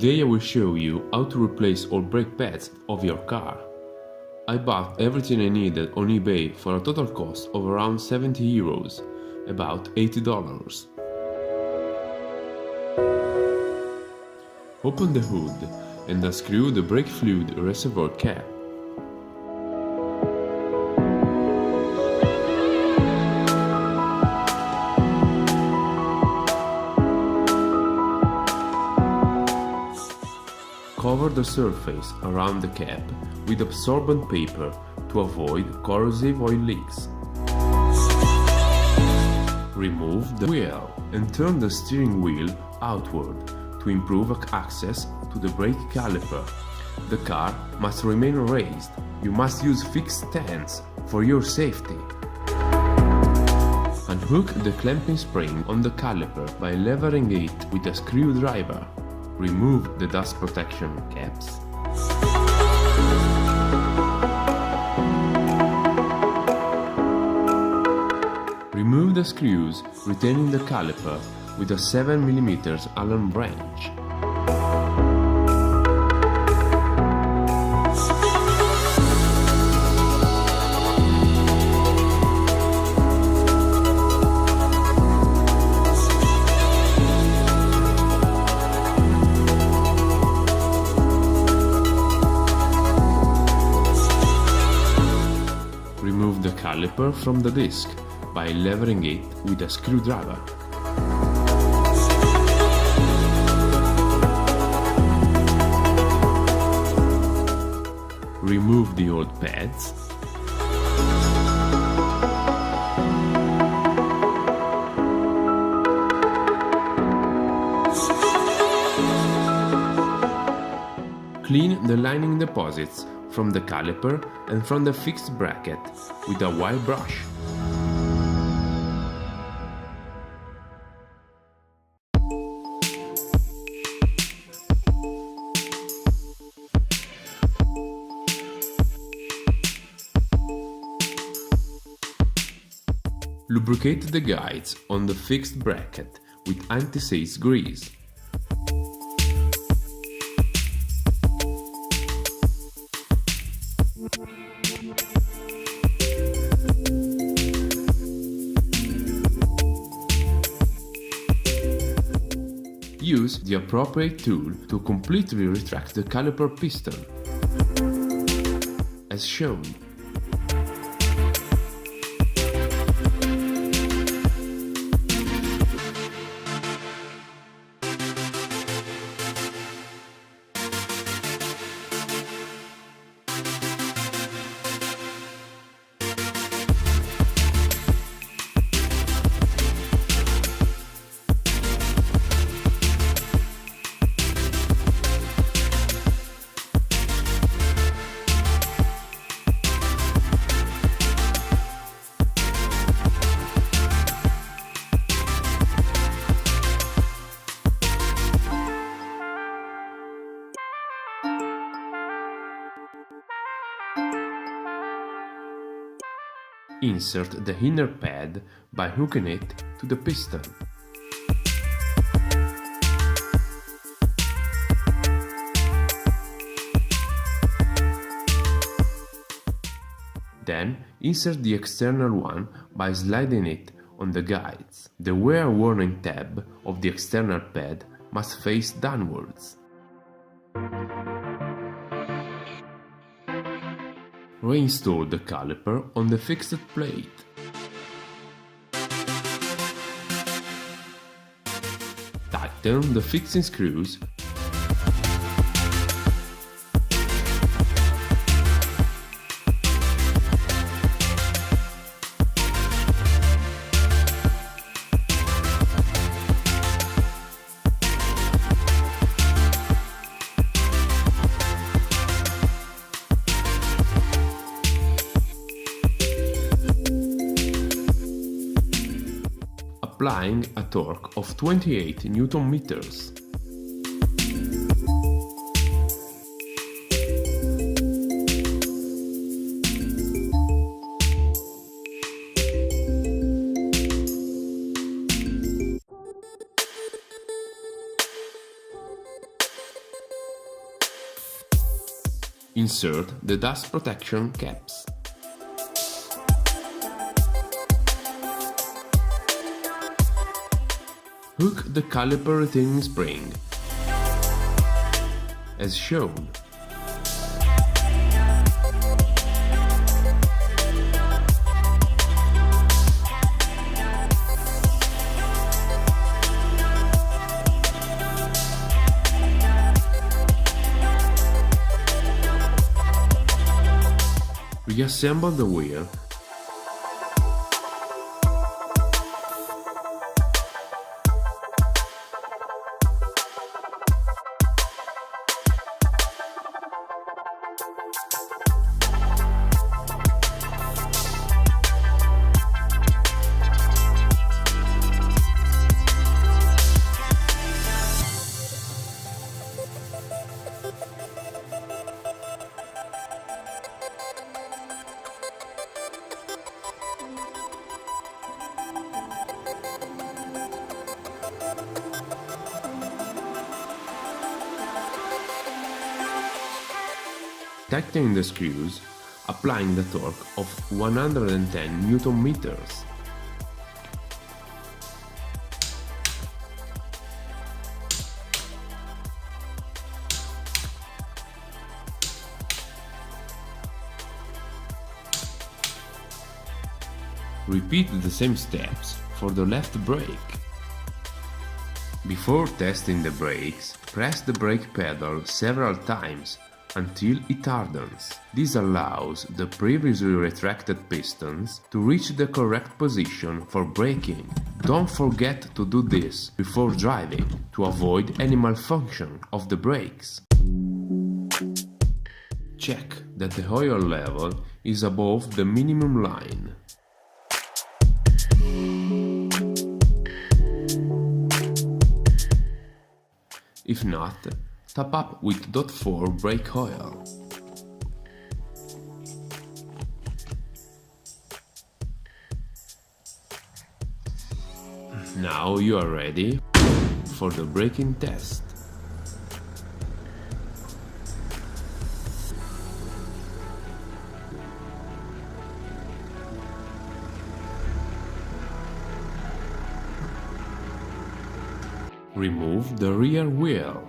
Today I will show you how to replace all brake pads of your car. I bought everything I needed on eBay for a total cost of around 70 euros, about $80. Open the hood and unscrew the brake fluid reservoir cap. Cover the surface around the cap with absorbent paper to avoid corrosive oil leaks. Remove the wheel and turn the steering wheel outward to improve access to the brake caliper. The car must remain raised. You must use fixed stands for your safety. Unhook the clamping spring on the caliper by levering it with a screwdriver. Remove the dust protection caps. Remove the screws retaining the caliper with a 7mm Allen wrench. Remove the caliper from the disc by levering it with a screwdriver. Remove the old pads. Clean the lining deposits from the caliper and from the fixed bracket with a wire brush. Lubricate the guides on the fixed bracket with anti-seize grease. Use the appropriate tool to completely retract the caliper piston, as shown. Insert the inner pad by hooking it to the piston. Then insert the external one by sliding it on the guides. The wear warning tab of the external pad must face downwards. Reinstall the caliper on the fixed plate. Tighten the fixing screws. Applying a torque of 28 Nm. Insert the dust protection caps. Hook the caliper retaining spring, as shown. Reassemble the wheel. Tightening the screws, applying the torque of 110 Newton meters. Repeat the same steps for the left brake. Before testing the brakes, press the brake pedal several times until it hardens. This allows the previously retracted pistons to reach the correct position for braking. Don't forget to do this before driving to avoid any malfunction of the brakes. Check that the oil level is above the minimum line. If not, top up with .4 brake oil. Now you are ready for the braking test. Remove the rear wheel.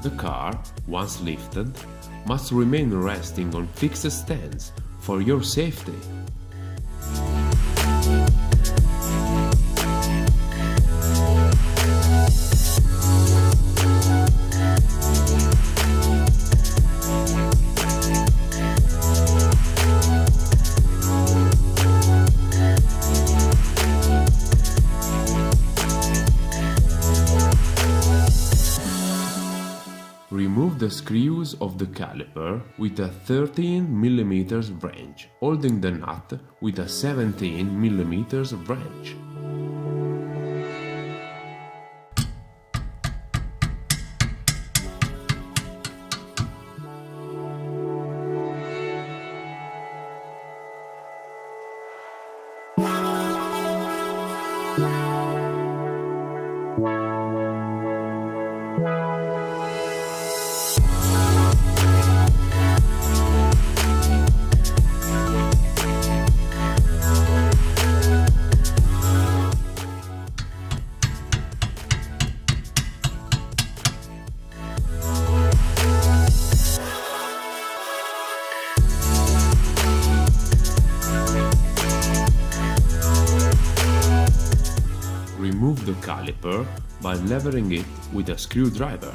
The car, once lifted, must remain resting on fixed stands for your safety. Remove the screws of the caliper with a 13mm wrench, holding the nut with a 17mm wrench. Remove the caliper by levering it with a screwdriver.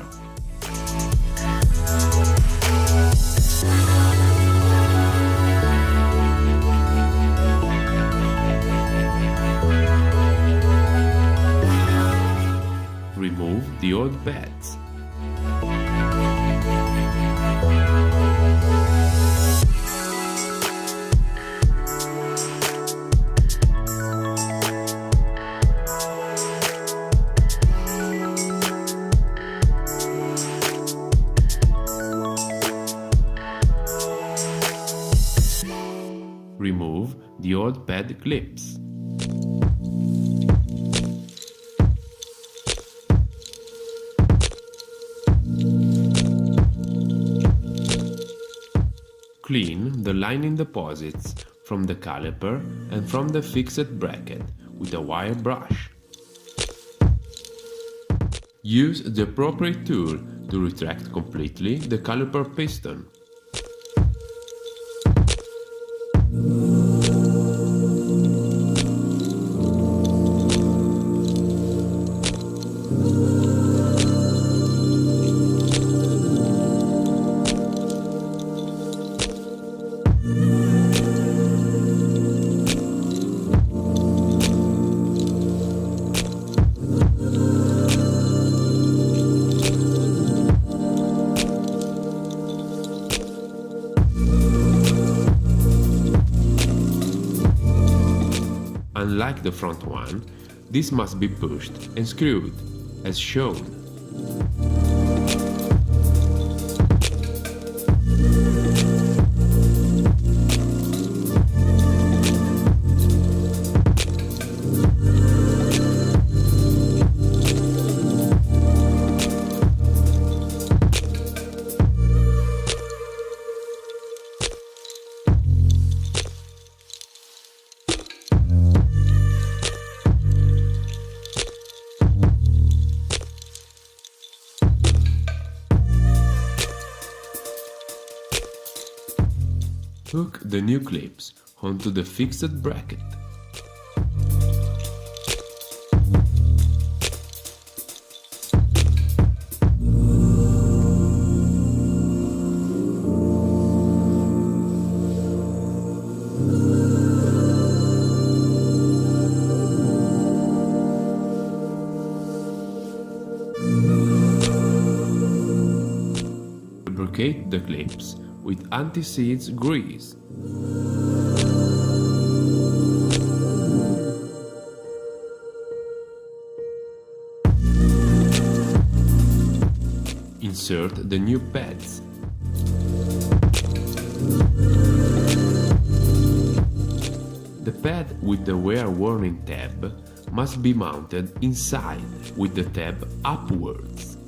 Remove the old pads. Remove the old pad clips. Clean the lining deposits from the caliper and from the fixed bracket with a wire brush. Use the appropriate tool to retract completely the caliper piston. Unlike the front one, this must be pushed and screwed, as shown. Hook the new clips onto the fixed bracket. Lubricate the clips with anti-seize grease. Insert the new pads. The pad with the wear warning tab must be mounted inside with the tab upwards.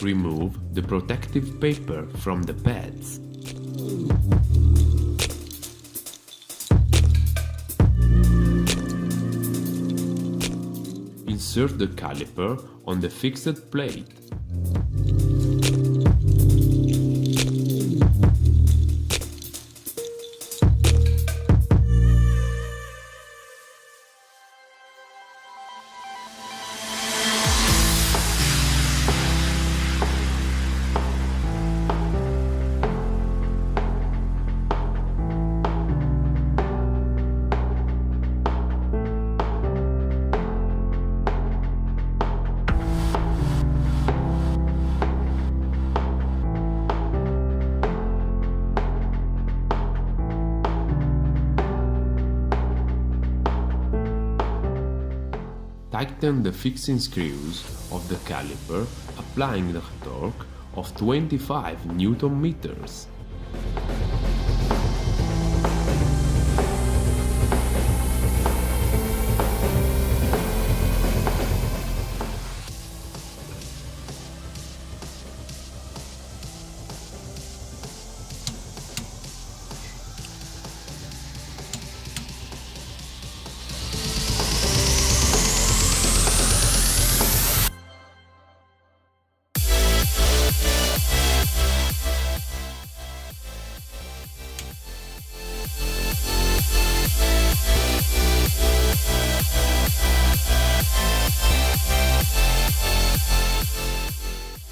Remove the protective paper from the pads. Insert the caliper on the fixed plate. Tighten the fixing screws of the caliper, applying the torque of 25 Newton meters.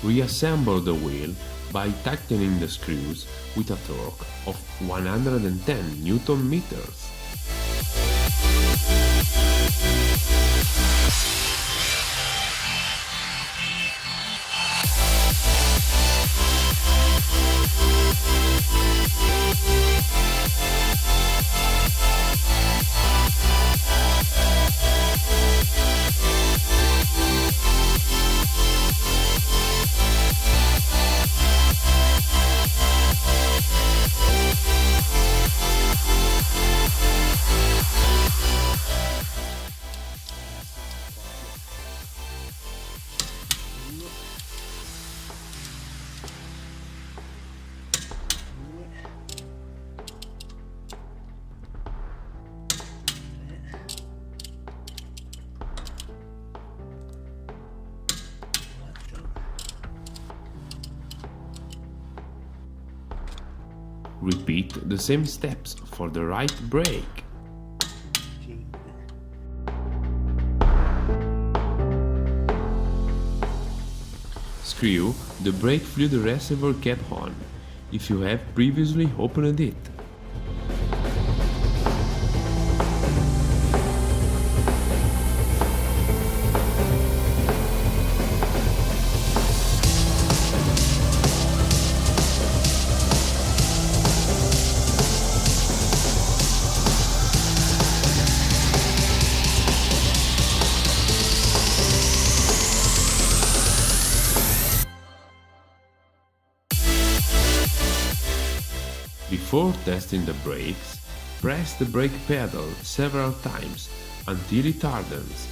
Reassemble the wheel by tightening the screws with a torque of 110 Newton meters. Repeat the same steps for the right brake. Screw the brake fluid reservoir cap on, if you have previously opened it. Before testing the brakes, press the brake pedal several times until it hardens.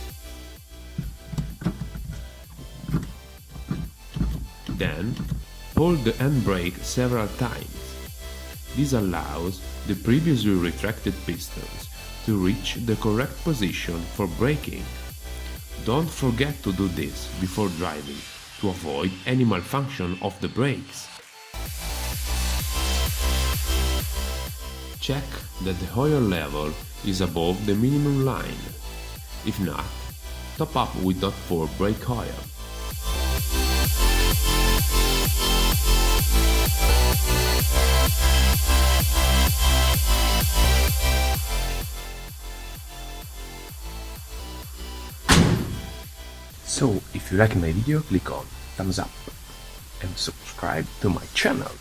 Then, pull the handbrake several times. This allows the previously retracted pistons to reach the correct position for braking. Don't forget to do this before driving to avoid any malfunction of the brakes. Check that the oil level is above the minimum line. If not, top up with .4 brake oil. So, if you like my video, click on thumbs up and subscribe to my channel.